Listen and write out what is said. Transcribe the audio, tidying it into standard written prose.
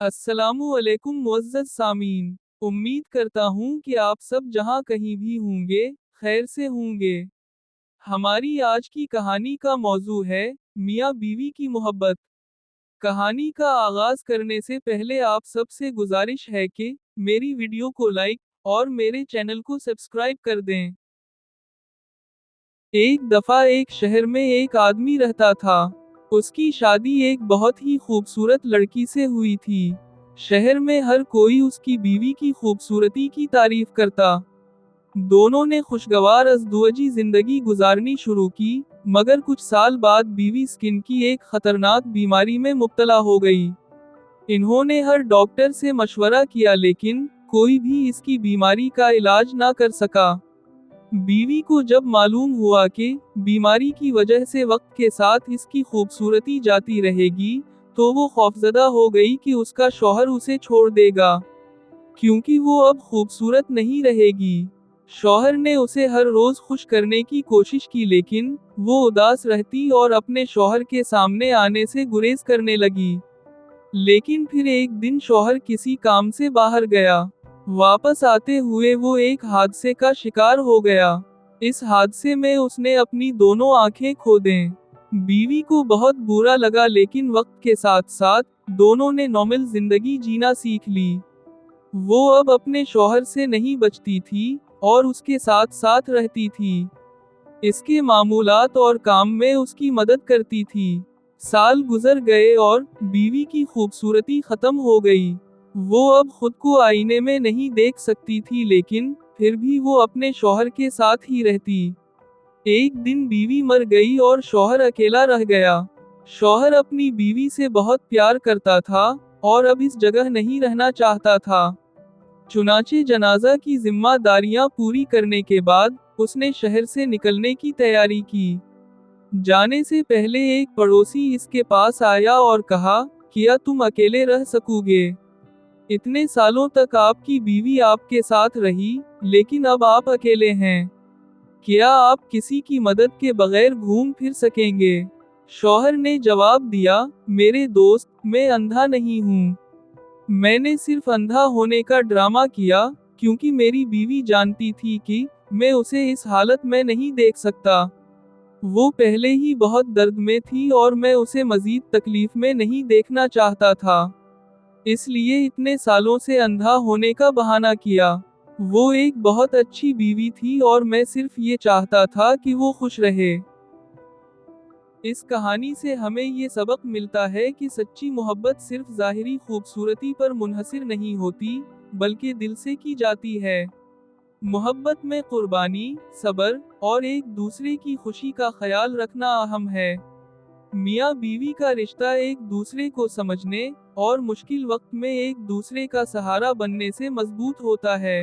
अस्सलामुअलैकुम मुअज़्ज़ज़ सामीन। उम्मीद करता हूँ कि आप सब जहाँ कहीं भी होंगे, खैर से होंगे। हमारी आज की कहानी का मौजू है मियाँ बीवी की मोहब्बत। कहानी का आगाज करने से पहले आप सबसे गुजारिश है कि मेरी वीडियो को लाइक और मेरे चैनल को सब्सक्राइब कर दें। एक दफा एक शहर में एक आदमी रहता था। उसकी शादी एक बहुत ही खूबसूरत लड़की से हुई थी। शहर में हर कोई उसकी बीवी की खूबसूरती की तारीफ करता। दोनों ने खुशगवार अज़दुवजी जिंदगी गुजारनी शुरू की, मगर कुछ साल बाद बीवी स्किन की एक खतरनाक बीमारी में मुब्तला हो गई। इन्होंने हर डॉक्टर से मशवरा किया लेकिन कोई भी इसकी बीमारी का इलाज ना कर सका। बीवी को जब मालूम हुआ कि बीमारी की वजह से वक्त के साथ इसकी खूबसूरती जाती रहेगी, तो वो खौफजदा हो गई कि उसका शौहर उसे छोड़ देगा, क्योंकि वो अब खूबसूरत नहीं रहेगी। शौहर ने उसे हर रोज खुश करने की कोशिश की लेकिन वो उदास रहती और अपने शौहर के सामने आने से गुरेज करने लगी। लेकिन फिर एक दिन शौहर किसी काम से बाहर गया। वापस आते हुए वो एक हादसे का शिकार हो गया। इस हादसे में उसने अपनी दोनों आंखें खो दें। बीवी को बहुत बुरा लगा लेकिन वक्त के साथ साथ दोनों ने नॉर्मल जिंदगी जीना सीख ली। वो अब अपने शौहर से नहीं बचती थी और उसके साथ साथ रहती थी। इसके मामूलात और काम में उसकी मदद करती थी। साल गुजर गए और बीवी की खूबसूरती खत्म हो गई। वो अब खुद को आईने में नहीं देख सकती थी लेकिन फिर भी वो अपने शौहर के साथ ही रहती। एक दिन बीवी मर गई और शौहर अकेला रह गया। शौहर अपनी बीवी से बहुत प्यार करता था और अब इस जगह नहीं रहना चाहता था। चुनाचे जनाजा की जिम्मेदारियां पूरी करने के बाद उसने शहर से निकलने की तैयारी की। जाने से पहले एक पड़ोसी इसके पास आया और कहा, क्या तुम अकेले रह सकोगे? इतने सालों तक आपकी बीवी आपके साथ रही, लेकिन अब आप अकेले हैं। क्या आप किसी की मदद के बगैर घूम फिर सकेंगे? शौहर ने जवाब दिया, मेरे दोस्त, मैं अंधा नहीं हूँ। मैंने सिर्फ अंधा होने का ड्रामा किया, क्योंकि मेरी बीवी जानती थी कि मैं उसे इस हालत में नहीं देख सकता। वो पहले ही बहुत दर्द में थी और मैं उसे मजीद तकलीफ में नहीं देखना चाहता था। इसलिए इतने सालों से अंधा होने का बहाना किया। वो एक बहुत अच्छी बीवी थी और मैं सिर्फ ये चाहता था कि वो खुश रहे। इस कहानी से हमें ये सबक मिलता है कि सच्ची मोहब्बत सिर्फ ज़ाहिरी खूबसूरती पर मुनहसिर नहीं होती, बल्कि दिल से की जाती है। मोहब्बत में कुर्बानी, सब्र और एक दूसरे की खुशी का ख्याल रखना अहम है। मियाँ बीवी का रिश्ता एक दूसरे को समझने और मुश्किल वक्त में एक दूसरे का सहारा बनने से मजबूत होता है।